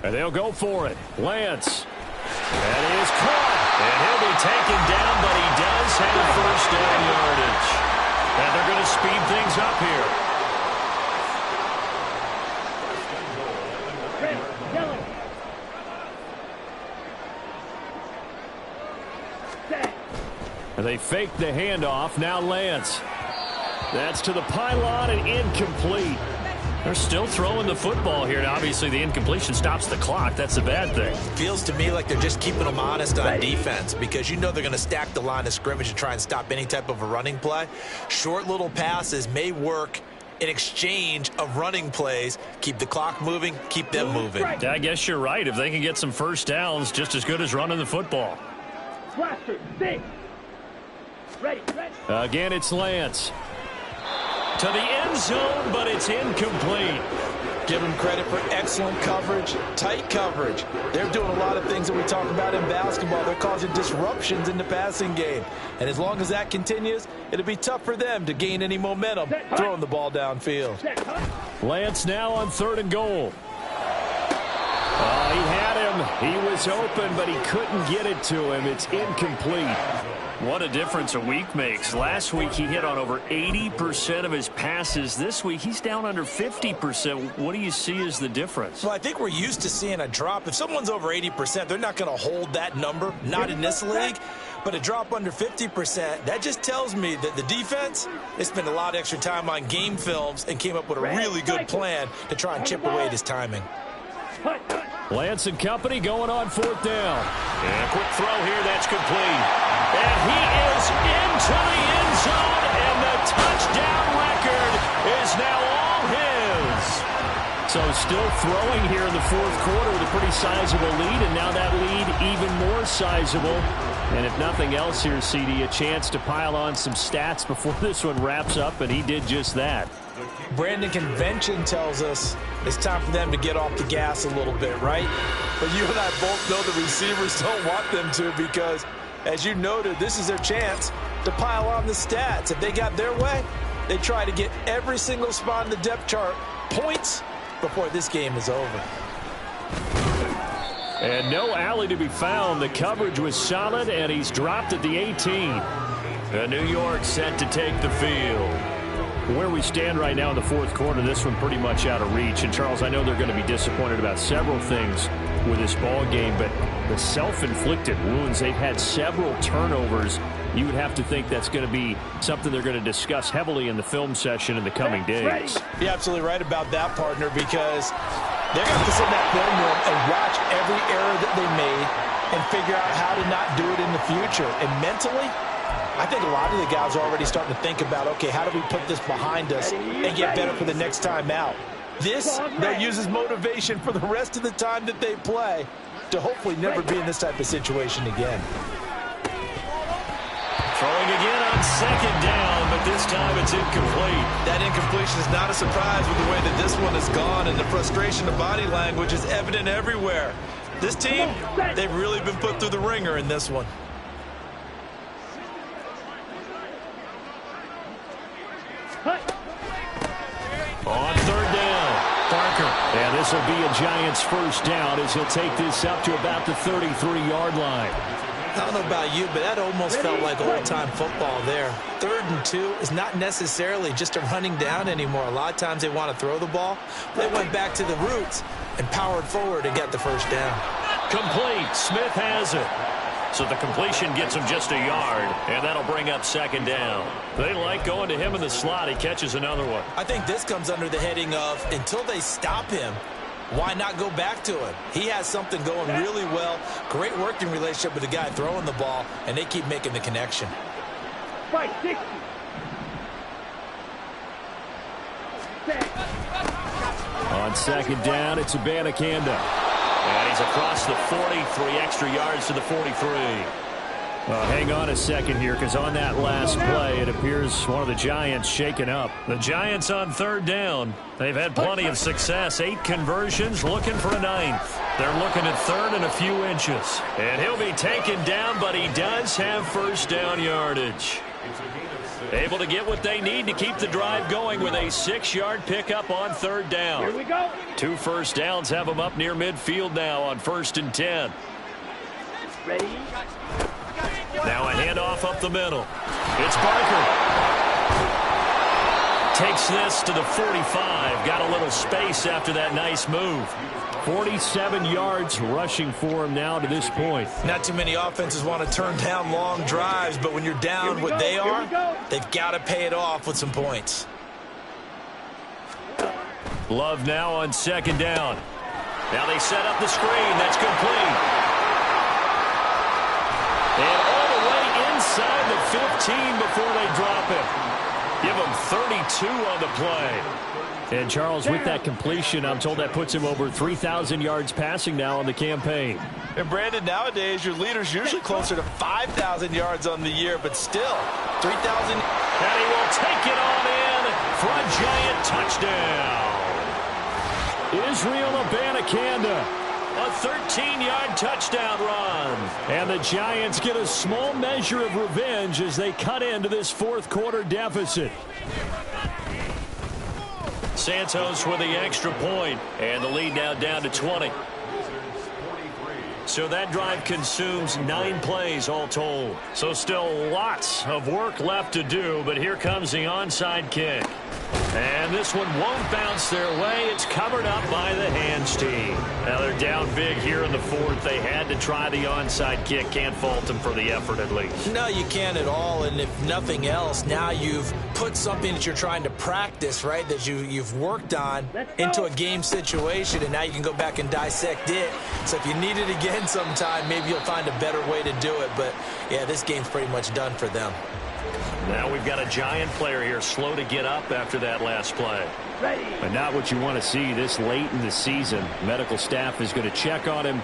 And they'll go for it. Lance. That is caught. And he'll be taken down, but he does have 1st down yardage. And they're going to speed things up here. Red, yellow. Set. And they fake the handoff. Now Lance. That's to the pylon and incomplete. They're still throwing the football here. And obviously, the incompletion stops the clock. That's the bad thing. Feels to me like they're just keeping them honest on defense because you know they're going to stack the line of scrimmage and try and stop any type of a running play. Short little passes may work in exchange of running plays. Keep the clock moving, keep them moving. I guess you're right. If they can get some 1st downs, just as good as running the football. Blaster, 6. Ready. Again, it's Lance. To the end zone, but it's incomplete. Give them credit for excellent coverage, tight coverage. They're doing a lot of things that we talk about in basketball. They're causing disruptions in the passing game. And as long as that continues, it'll be tough for them to gain any momentum throwing the ball downfield. Set. Lance now on 3rd and goal. He had him. He was open, but he couldn't get it to him. It's incomplete. What a difference a week makes. Last week he hit on over 80% of his passes. This week he's down under 50%. What do you see as the difference? Well, I think we're used to seeing a drop. If someone's over 80%, they're not going to hold that number, not in this league. But a drop under 50%, that just tells me that the defense, they spent a lot of extra time on game films and came up with a really good plan to try and chip away at his timing. Lance and company going on 4th down. And a quick throw here, that's complete. And he is into the end zone, and the touchdown record is now all his. So still throwing here in the 4th quarter with a pretty sizable lead, and now that lead even more sizable. And if nothing else here, CD, a chance to pile on some stats before this one wraps up, and he did just that. Brandon, convention tells us it's time for them to get off the gas a little bit, right? But you and I both know the receivers don't want them to because, as you noted, this is their chance to pile on the stats. If they got their way, they try to get every single spot in the depth chart points before this game is over. And no alley to be found. The coverage was solid, and he's dropped at the 18. And New York set to take the field. Where we stand right now in the 4th quarter, this one pretty much out of reach. And, Charles, I know they're going to be disappointed about several things with this ball game, but the self-inflicted wounds, they've had several turnovers. You would have to think that's going to be something they're going to discuss heavily in the film session in the coming days. You're absolutely right about that, partner, because they're going to have to sit in that film room and watch every error that they made and figure out how to not do it in the future. And mentally, I think a lot of the guys are already starting to think about, okay, how do we put this behind us and get better for the next time out? This, they'll use as motivation for the rest of the time that they play to hopefully never be in this type of situation again. Throwing again on 2nd down, but this time it's incomplete. That incompletion is not a surprise with the way that this one has gone, and the frustration of body language is evident everywhere. This team, they've really been put through the ringer in this one. On 3rd down, Parker. And this will be a Giants 1st down as he'll take this up to about the 33-yard line. I don't know about you, but that almost felt like old-time football there. 3rd and 2 is not necessarily just a running down anymore. A lot of times they want to throw the ball. They went back to the roots and powered forward and got the 1st down. Complete. Smith has it. So the completion gets him just a yard, and that'll bring up 2nd down. They like going to him in the slot. He catches another one. I think this comes under the heading of until they stop him, why not go back to him? He has something going really well. Great working relationship with the guy throwing the ball, and they keep making the connection. Fight 60. On 2nd down, it's Abanikanda. And he's across the 40, 3 extra yards to the 43. Hang on a second here, because on that last play, it appears one of the Giants shaken up. The Giants on 3rd down. They've had plenty of success. 8 conversions, looking for a 9th. They're looking at 3rd and a few inches. And he'll be taken down, but he does have 1st down yardage. Able to get what they need to keep the drive going with a 6-yard pickup on 3rd down. Here we go. 2 1st downs have them up near midfield now on 1st and 10. Ready? Now a handoff up the middle. It's Parker. Takes this to the 45. Got a little space after that nice move. 47 yards rushing for him now to this point. Not too many offenses want to turn down long drives, but when you're down what they are, they've got to pay it off with some points. Love now on 2nd down. Now they set up the screen. That's complete. And all the way inside the 15 before they drop it. Give him 32 on the play. And, Charles, with that completion, I'm told that puts him over 3,000 yards passing now on the campaign. And, Brandon, nowadays your leader's usually closer to 5,000 yards on the year, but still, 3,000. And he will take it on in for a Giant touchdown. Israel Abanikanda. A 13-yard touchdown run. And the Giants get a small measure of revenge as they cut into this 4th quarter deficit. Santos with the extra point, and the lead now down to 20. So that drive consumes 9 plays all told. So still lots of work left to do, but here comes the onside kick. And this one won't bounce their way. It's covered up by the hands team. Now they're down big here in the fourth. They had to try the onside kick. Can't fault them for the effort at least. No, you can't at all. And if nothing else, now you've put something that you're trying to practice, right, that you've worked on into a game situation, and now you can go back and dissect it. So if you need it again sometime, maybe you'll find a better way to do it. But, yeah, this game's pretty much done for them. Now we've got a giant player here slow to get up after that last play. But not what you want to see this late in the season. Medical staff is going to check on him,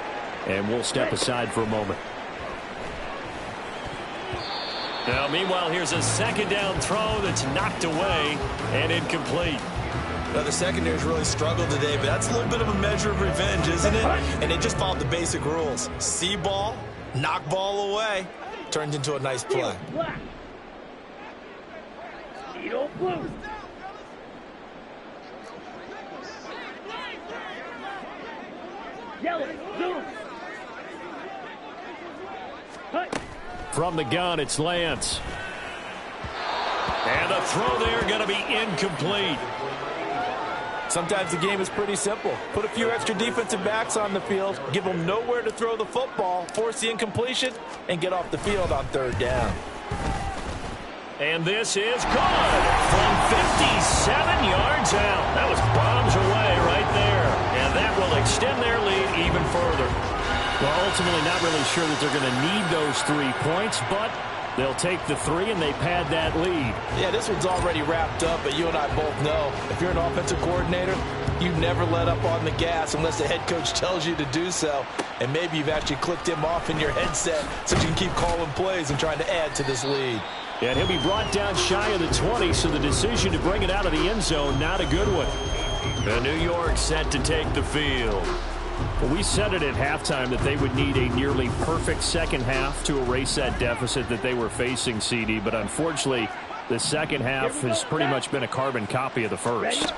and we'll step aside for a moment. Now, meanwhile, here's a second down throw that's knocked away and incomplete. Now, the secondary's really struggled today, but that's a little bit of a measure of revenge, isn't it? And they just followed the basic rules. See ball, knock ball away, turned into a nice play. Blue. Yellow, zoom. From the gun, it's Lance. And the throw there going to be incomplete. Sometimes the game is pretty simple. Put a few extra defensive backs on the field, give them nowhere to throw the football, force the incompletion, and get off the field on third down. And this is good from 57 yards out. That was bombs away right there. And that will extend their lead even further. Well, ultimately not really sure that they're going to need those 3 points, but they'll take the 3 and they pad that lead. Yeah, this one's already wrapped up, but you and I both know if you're an offensive coordinator, you never let up on the gas unless the head coach tells you to do so. And maybe you've actually clicked him off in your headset so you can keep calling plays and trying to add to this lead. And he'll be brought down shy of the 20, so the decision to bring it out of the end zone, not a good one. The New York set to take the field. Well, we said it at halftime that they would need a nearly perfect second half to erase that deficit that they were facing, CD, but unfortunately, the second half has pretty much been a carbon copy of the first.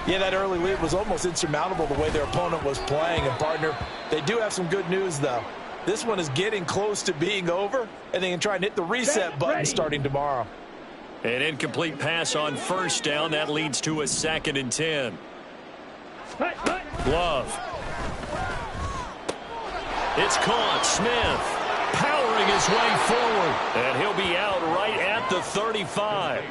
Yeah, that early lead was almost insurmountable the way their opponent was playing. And, partner, they do have some good news, though. This one is getting close to being over, and they can try and hit the reset button starting tomorrow. An incomplete pass on first down. That leads to a 2nd and 10. Love. It's caught. Smith powering his way forward, and he'll be out right at the 35.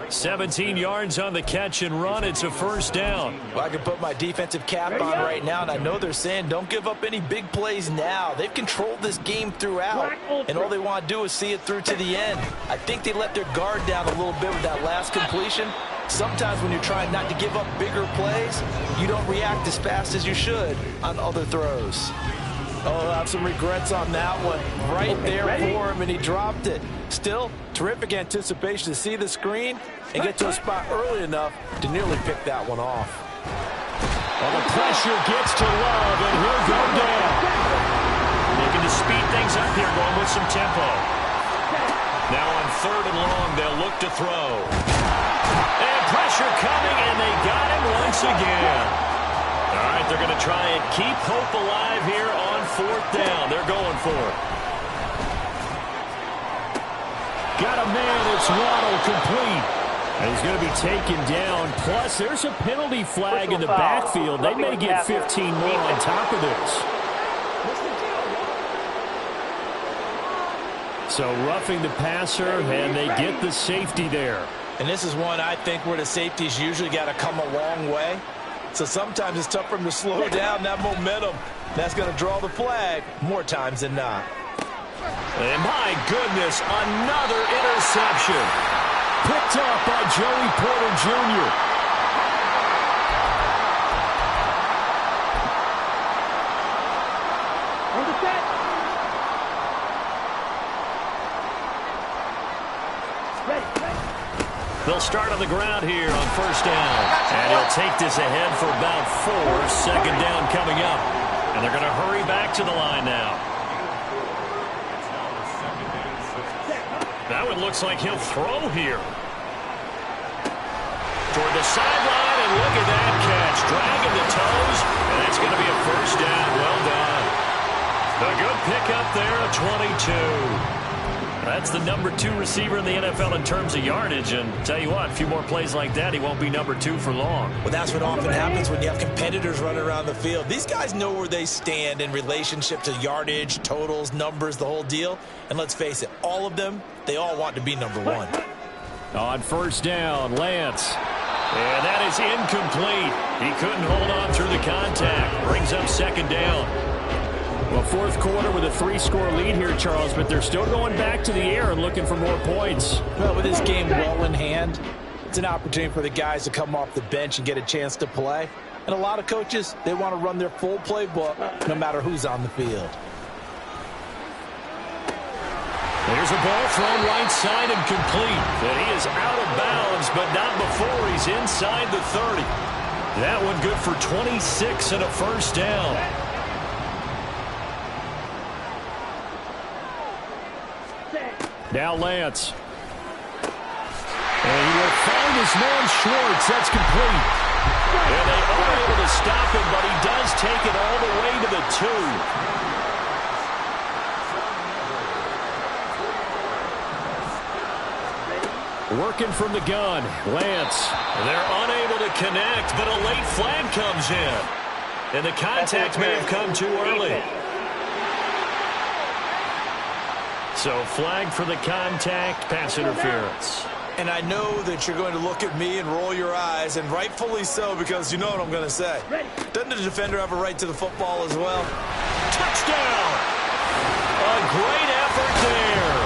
17 yards on the catch and run. It's a first down. Well, I can put my defensive cap on right now, and I know they're saying don't give up any big plays now. They've controlled this game throughout, and all they want to do is see it through to the end. I think they let their guard down a little bit with that last completion. Sometimes when you're trying not to give up bigger plays, you don't react as fast as you should on other throws. Oh, I'll have some regrets on that one. Right there for him, and he dropped it. Still, terrific anticipation to see the screen and get to a spot early enough to nearly pick that one off. Well, the pressure gets to Love, and he'll go down. Looking to speed things up here, going with some tempo. Now on 3rd and long, they'll look to throw. And pressure coming, and they got him once again. All right, they're going to try and keep hope alive here on 4th down. They're going for it. Got a man, it's Waddle, complete. And he's going to be taken down. Plus, there's a penalty flag in the backfield. They may get 15 more on top of this. So roughing the passer, and they get the safety there. And this is one I think where the safeties usually got to come a long way. So sometimes it's tough for them to slow down that momentum. That's going to draw the flag more times than not. And my goodness, another interception. Picked up by Joey Porter Jr. On the set. They'll start on the ground here on 1st down. And he'll take this ahead for about 4. 2nd down coming up. And they're going to hurry back to the line now. That one looks like he'll throw here. Toward the sideline, and look at that catch. Dragging the toes, and that's going to be a first down. Well done. A good pickup there, a 22. That's the number 2 receiver in the NFL in terms of yardage. And tell you what, a few more plays like that, he won't be number 2 for long. Well, that's what often happens when you have competitors running around the field. These guys know where they stand in relationship to yardage, totals, numbers, the whole deal. And let's face it, all of them, they all want to be number 1. On first down, Lance. And that is incomplete. He couldn't hold on through the contact. Brings up second down. Well, fourth quarter with a 3-score lead here, Charles, but they're still going back to the air and looking for more points. Well, with this game well in hand, it's an opportunity for the guys to come off the bench and get a chance to play. And a lot of coaches, they want to run their full playbook no matter who's on the field. There's a ball thrown right side and complete. And he is out of bounds, but not before he's inside the 30. That one good for 26 and a first down. Now Lance. And he will find his man Schwartz. That's complete. And they are able to stop him, but he does take it all the way to the 2. Working from the gun, Lance. They're unable to connect, but a late flag comes in. And the contact may have come too early. So flag for the contact, pass interference. And I know that you're going to look at me and roll your eyes, and rightfully so, because you know what I'm going to say. Doesn't the defender have a right to the football as well? Touchdown! A great effort there.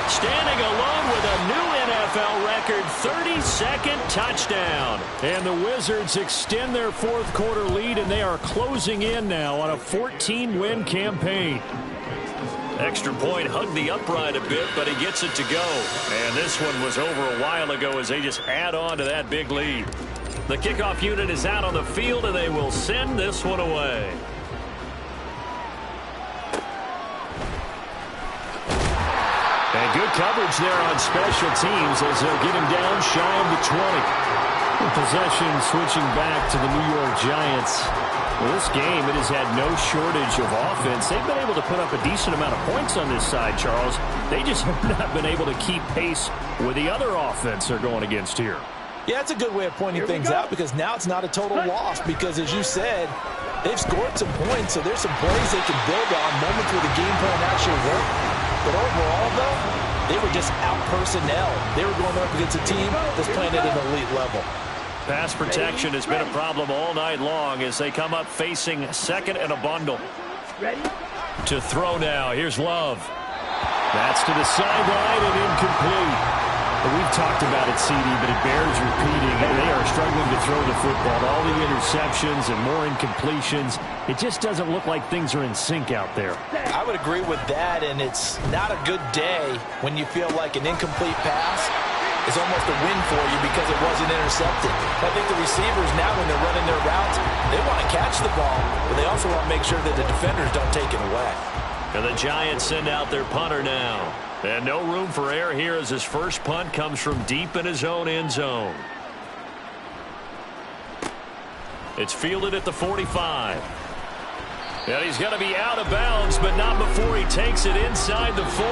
Standing alone with a new NFL record, 32nd touchdown. And the Wizards extend their fourth quarter lead, and they are closing in now on a 14-win campaign. Extra point hugged the upright a bit, but he gets it to go. And this one was over a while ago as they just add on to that big lead. The kickoff unit is out on the field, and they will send this one away. And good coverage there on special teams as they'll get him down shy of the 20. Possession switching back to the New York Giants. Well, this game, it has had no shortage of offense. They've been able to put up a decent amount of points on this side, Charles. They just have not been able to keep pace with the other offense they're going against here. Yeah, it's a good way of pointing things out because now it's not a total loss because, as you said, they've scored some points, so there's some plays they can build on, moments where the game plan actually worked. But overall, though, they were just out-personnel. They were going up against a team that's playing at an elite level. Pass protection has been a problem all night long as they come up facing second and a bundle. To throw now. Here's Love. That's to the sideline and incomplete. We've talked about it, CD, but it bears repeating. They are struggling to throw the football. All the interceptions and more incompletions. It just doesn't look like things are in sync out there. I would agree with that, and it's not a good day when you feel like an incomplete pass is almost a win for you because it wasn't intercepted. I think the receivers now, when they're running their routes, they want to catch the ball, but they also want to make sure that the defenders don't take it away. And the Giants send out their punter now. And no room for error here as his first punt comes from deep in his own end zone. It's fielded at the 45. And he's going to be out of bounds, but not before he takes it inside the 40.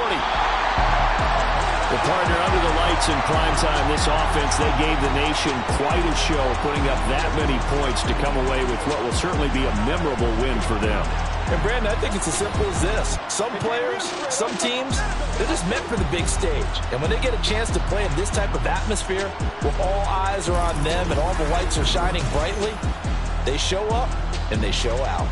Well, partner, under the lights in primetime, this offense, they gave the nation quite a show, putting up that many points to come away with what will certainly be a memorable win for them. And, Brandon, I think it's as simple as this. Some players, some teams, they're just meant for the big stage. And when they get a chance to play in this type of atmosphere, where all eyes are on them and all the lights are shining brightly, they show up and they show out.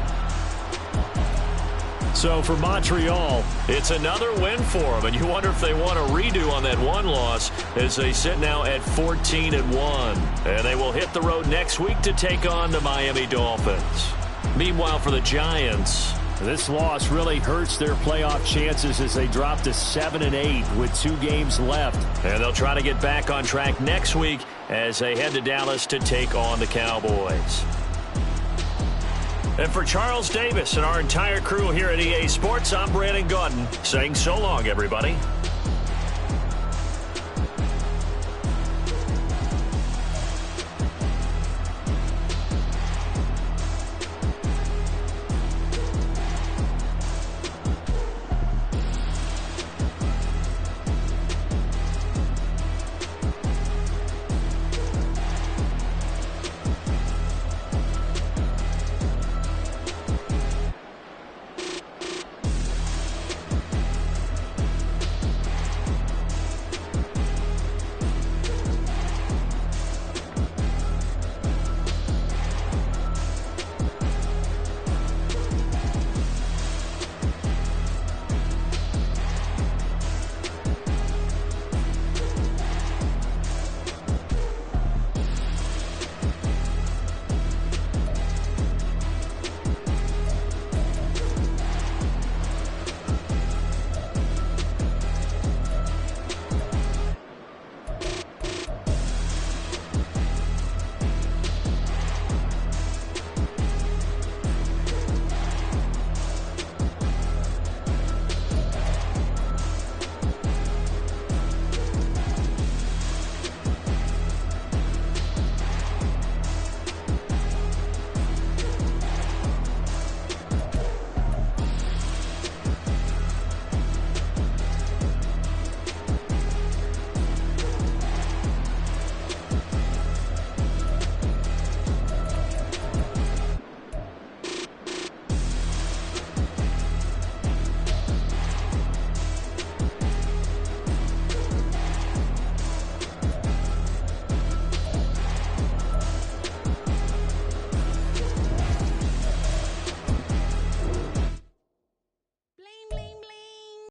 So for Montreal, it's another win for them, and you wonder if they want a redo on that one loss as they sit now at 14-1. And they will hit the road next week to take on the Miami Dolphins. Meanwhile, for the Giants, this loss really hurts their playoff chances as they drop to 7-8 with 2 games left. And they'll try to get back on track next week as they head to Dallas to take on the Cowboys. And for Charles Davis and our entire crew here at EA Sports, I'm Brandon Gaudin saying so long, everybody.